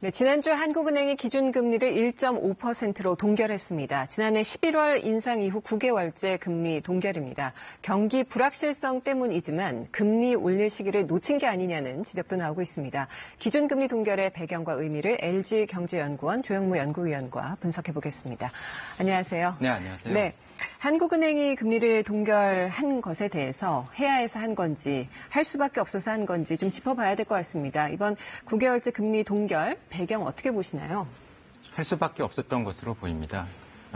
네, 지난주 한국은행이 기준금리를 1.5%로 동결했습니다. 지난해 11월 인상 이후 9개월째 금리 동결입니다. 경기 불확실성 때문이지만 금리 올릴 시기를 놓친 게 아니냐는 지적도 나오고 있습니다. 기준금리 동결의 배경과 의미를 LG경제연구원 조영무 연구위원과 분석해보겠습니다. 안녕하세요. 네, 안녕하세요. 네, 한국은행이 금리를 동결한 것에 대해서 해야 해서 한 건지, 할 수밖에 없어서 한 건지 좀 짚어봐야 될 것 같습니다. 이번 9개월째 금리 동결 배경 어떻게 보시나요? 할 수밖에 없었던 것으로 보입니다.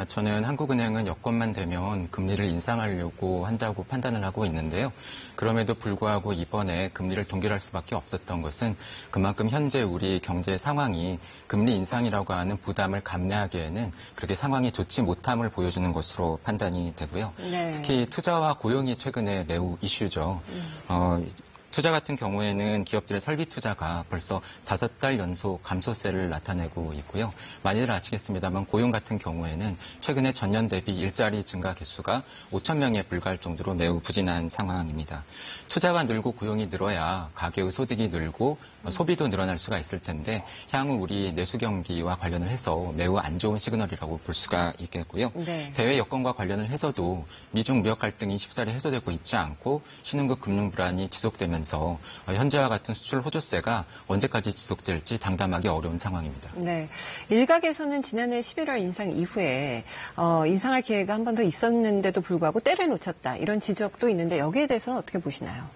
저는 한국은행은 여건만 되면 금리를 인상하려고 한다고 판단을 하고 있는데요. 그럼에도 불구하고 이번에 금리를 동결할 수밖에 없었던 것은 그만큼 현재 우리 경제 상황이 금리 인상이라고 하는 부담을 감내하기에는 그렇게 상황이 좋지 못함을 보여주는 것으로 판단이 되고요. 네. 특히 투자와 고용이 최근에 매우 이슈죠. 투자 같은 경우에는 기업들의 설비 투자가 벌써 5달 연속 감소세를 나타내고 있고요. 많이들 아시겠습니다만 고용 같은 경우에는 최근에 전년 대비 일자리 증가 개수가 5천 명에 불과할 정도로 매우 부진한 상황입니다. 투자가 늘고 고용이 늘어야 가계의 소득이 늘고 소비도 늘어날 수가 있을 텐데 향후 우리 내수 경기와 관련을 해서 매우 안 좋은 시그널이라고 볼 수가 있겠고요. 네. 대외 여건과 관련을 해서도 미중 무역 갈등이 쉽사리 해소되고 있지 않고 신흥국 금융 불안이 지속되면서 현재와 같은 수출 호조세가 언제까지 지속될지 장담하기 어려운 상황입니다. 네, 일각에서는 지난해 11월 인상 이후에 인상할 기회가 한 번 더 있었는데도 불구하고 때를 놓쳤다 이런 지적도 있는데 여기에 대해서는 어떻게 보시나요?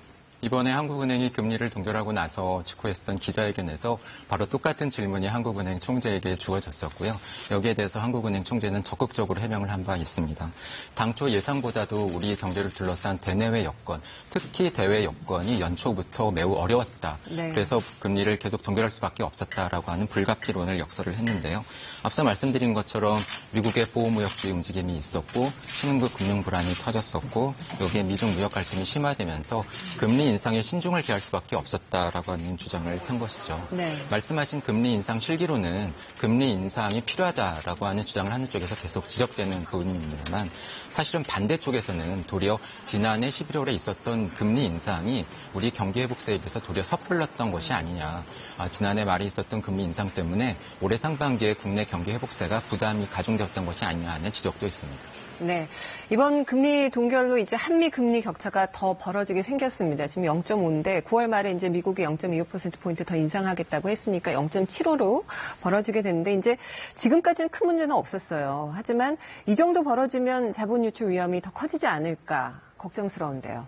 이번에 한국은행이 금리를 동결하고 나서 직후했던 기자회견에서 바로 똑같은 질문이 한국은행 총재에게 주어졌었고요. 여기에 대해서 한국은행 총재는 적극적으로 해명을 한 바 있습니다. 당초 예상보다도 우리 경제를 둘러싼 대내외 여건, 특히 대외 여건이 연초부터 매우 어려웠다. 네. 그래서 금리를 계속 동결할 수밖에 없었다라고 하는 불가피론을 역설을 했는데요. 앞서 말씀드린 것처럼 미국의 보호무역주의 움직임이 있었고 신흥국 금융 불안이 터졌었고 여기에 미중 무역 갈등이 심화되면서 금리 인상에 신중을 기할 수밖에 없었다라고 하는 주장을 한 것이죠. 네. 말씀하신 금리 인상 실기로는 금리 인상이 필요하다라고 하는 주장을 하는 쪽에서 계속 지적되는 부분입니다만 사실은 반대쪽에서는 도리어 지난해 11월에 있었던 금리 인상이 우리 경기 회복세에 비해서 도리어 섣불렀던 것이 아니냐. 지난해 말이 있었던 금리 인상 때문에 올해 상반기에 국내 경기 회복세가 부담이 가중되었던 것이 아니냐 하는 지적도 있습니다. 네, 이번 금리 동결로 이제 한미 금리 격차가 더 벌어지게 생겼습니다. 지금 0.5인데 9월 말에 이제 미국이 0.25%포인트 더 인상하겠다고 했으니까 0.75로 벌어지게 됐는데 이제 지금까지는 큰 문제는 없었어요. 하지만 이 정도 벌어지면 자본 유출 위험이 더 커지지 않을까 걱정스러운데요.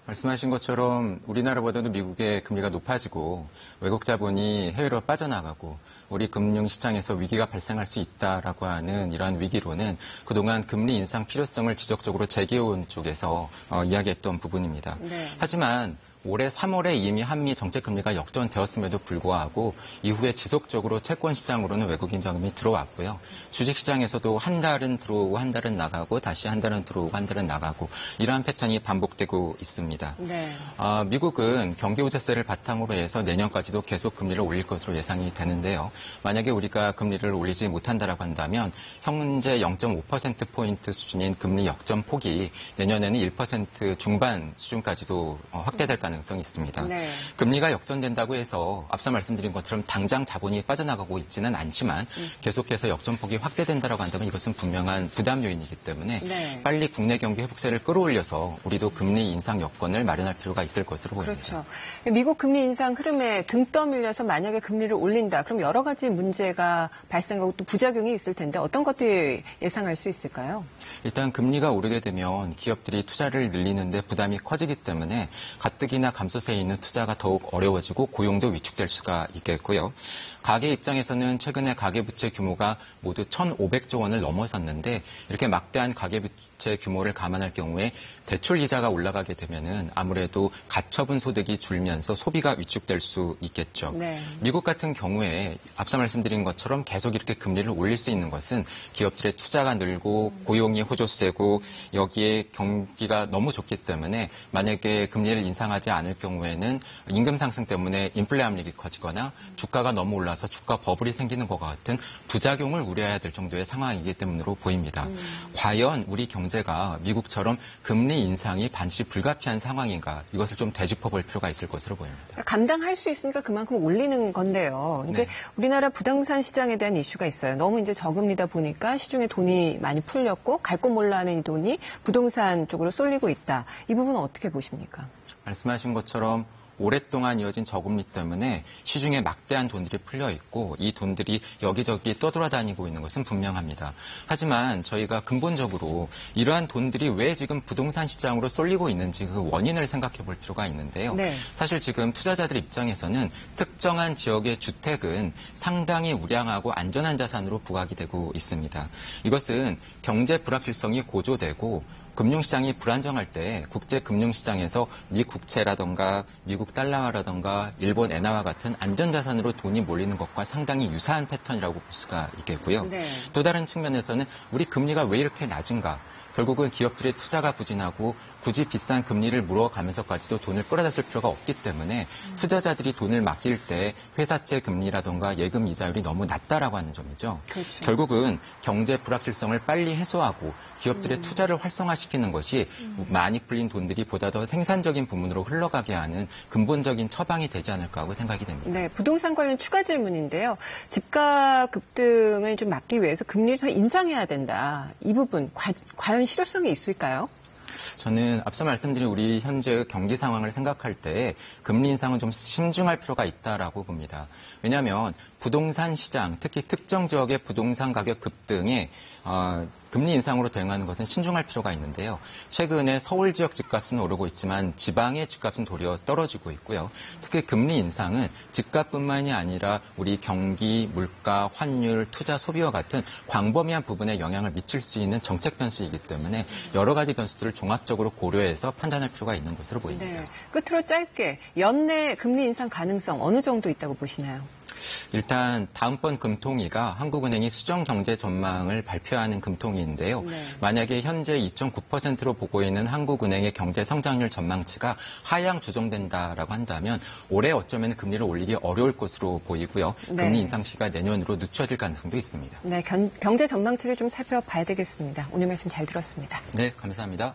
말씀하신 것처럼 우리나라보다도 미국의 금리가 높아지고 외국 자본이 해외로 빠져나가고 우리 금융시장에서 위기가 발생할 수 있다라고 하는 이러한 위기로는 그동안 금리 인상 필요성을 지적적으로 제기해온 쪽에서 이야기했던 부분입니다. 네. 하지만 올해 3월에 이미 한미 정책금리가 역전되었음에도 불구하고 이후에 지속적으로 채권시장으로는 외국인 자금이 들어왔고요. 주식시장에서도 한 달은 들어오고 한 달은 나가고 다시 한 달은 들어오고 한 달은 나가고 이러한 패턴이 반복되고 있습니다. 네. 미국은 경기호재세를 바탕으로 해서 내년까지도 계속 금리를 올릴 것으로 예상이 되는데요. 만약에 우리가 금리를 올리지 못한다라고 한다면 현재 0.5%포인트 수준인 금리 역전폭이 내년에는 1% 중반 수준까지도 확대될 가능성이 있습니다. 네. 금리가 역전된다고 해서 앞서 말씀드린 것처럼 당장 자본이 빠져나가고 있지는 않지만 계속해서 역전폭이 확대된다고 한다면 이것은 분명한 부담 요인이기 때문에 네. 빨리 국내 경기 회복세를 끌어올려서 우리도 금리 인상 여건을 마련할 필요가 있을 것으로 보입니다. 그렇죠. 미국 금리 인상 흐름에 등 떠밀려서 만약에 금리를 올린다. 그럼 여러 가지 문제가 발생하고 또 부작용이 있을 텐데 어떤 것들이 예상할 수 있을까요? 일단 금리가 오르게 되면 기업들이 투자를 늘리는데 부담이 커지기 때문에 가뜩이나 감소세에 있는 투자가 더욱 어려워지고 고용도 위축될 수가 있겠고요. 가계 입장에서는 최근에 가계부채 규모가 모두 1,500조 원을 넘어섰는데 이렇게 막대한 가계부채 규모를 감안할 경우에 대출 이자가 올라가게 되면은 아무래도 가처분 소득이 줄면서 소비가 위축될 수 있겠죠. 네. 미국 같은 경우에 앞서 말씀드린 것처럼 계속 이렇게 금리를 올릴 수 있는 것은 기업들의 투자가 늘고 고용이 호조세고 여기에 경기가 너무 좋기 때문에 만약에 금리를 인상하지 않을 경우에는 임금 상승 때문에 인플레 압력이 커지거나 주가가 너무 올라서 주가 버블이 생기는 것과 같은 부작용을 우려해야 될 정도의 상황이기 때문으로 보입니다. 과연 우리 경제 경제가 미국처럼 금리 인상이 반드시 불가피한 상황인가 이것을 좀 되짚어볼 필요가 있을 것으로 보입니다. 감당할 수 있으니까 그만큼 올리는 건데요. 이제 네. 우리나라 부동산 시장에 대한 이슈가 있어요. 너무 이제 저금리다 보니까 시중에 돈이 많이 풀렸고 갈 곳 몰라 하는 이 돈이 부동산 쪽으로 쏠리고 있다. 이 부분은 어떻게 보십니까? 말씀하신 것처럼 오랫동안 이어진 저금리 때문에 시중에 막대한 돈들이 풀려 있고 이 돈들이 여기저기 떠돌아다니고 있는 것은 분명합니다. 하지만 저희가 근본적으로 이러한 돈들이 왜 지금 부동산 시장으로 쏠리고 있는지 그 원인을 생각해 볼 필요가 있는데요. 네. 사실 지금 투자자들 입장에서는 특정한 지역의 주택은 상당히 우량하고 안전한 자산으로 부각이 되고 있습니다. 이것은 경제 불확실성이 고조되고 금융시장이 불안정할 때 국제 금융시장에서 미 국채라던가 미국 달러화라던가 일본 엔화와 같은 안전자산으로 돈이 몰리는 것과 상당히 유사한 패턴이라고 볼 수가 있겠고요. 네. 또 다른 측면에서는 우리 금리가 왜 이렇게 낮은가? 결국은 기업들의 투자가 부진하고 굳이 비싼 금리를 물어가면서까지도 돈을 끌어다 쓸 필요가 없기 때문에 투자자들이 돈을 맡길 때 회사채 금리라던가 예금 이자율이 너무 낮다라고 하는 점이죠. 그렇죠. 결국은 경제 불확실성을 빨리 해소하고 기업들의 투자를 활성화시키는 것이 많이 풀린 돈들이 보다 더 생산적인 부문으로 흘러가게 하는 근본적인 처방이 되지 않을까 하고 생각이 됩니다. 네, 부동산 관련 추가 질문인데요. 집값 급등을 좀 막기 위해서 금리를 더 인상해야 된다. 이 부분 과연 실효성이 있을까요? 저는 앞서 말씀드린 우리 현재 경기 상황을 생각할 때 금리 인상은 좀 신중할 필요가 있다라고 봅니다. 왜냐하면 부동산 시장, 특히 특정 지역의 부동산 가격 급등에 금리 인상으로 대응하는 것은 신중할 필요가 있는데요. 최근에 서울 지역 집값은 오르고 있지만 지방의 집값은 도리어 떨어지고 있고요. 특히 금리 인상은 집값뿐만이 아니라 우리 경기, 물가, 환율, 투자, 소비와 같은 광범위한 부분에 영향을 미칠 수 있는 정책 변수이기 때문에 여러 가지 변수들을 종합적으로 고려해서 판단할 필요가 있는 것으로 보입니다. 네, 끝으로 짧게 연내 금리 인상 가능성 어느 정도 있다고 보시나요? 일단 다음번 금통위가 한국은행이 수정 경제 전망을 발표하는 금통위인데요. 네. 만약에 현재 2.9%로 보고 있는 한국은행의 경제 성장률 전망치가 하향 조정된다라고 한다면 올해 어쩌면 금리를 올리기 어려울 것으로 보이고요. 네. 금리 인상 시가 내년으로 늦춰질 가능성도 있습니다. 네, 경제 전망치를 좀 살펴봐야 되겠습니다. 오늘 말씀 잘 들었습니다. 네, 감사합니다.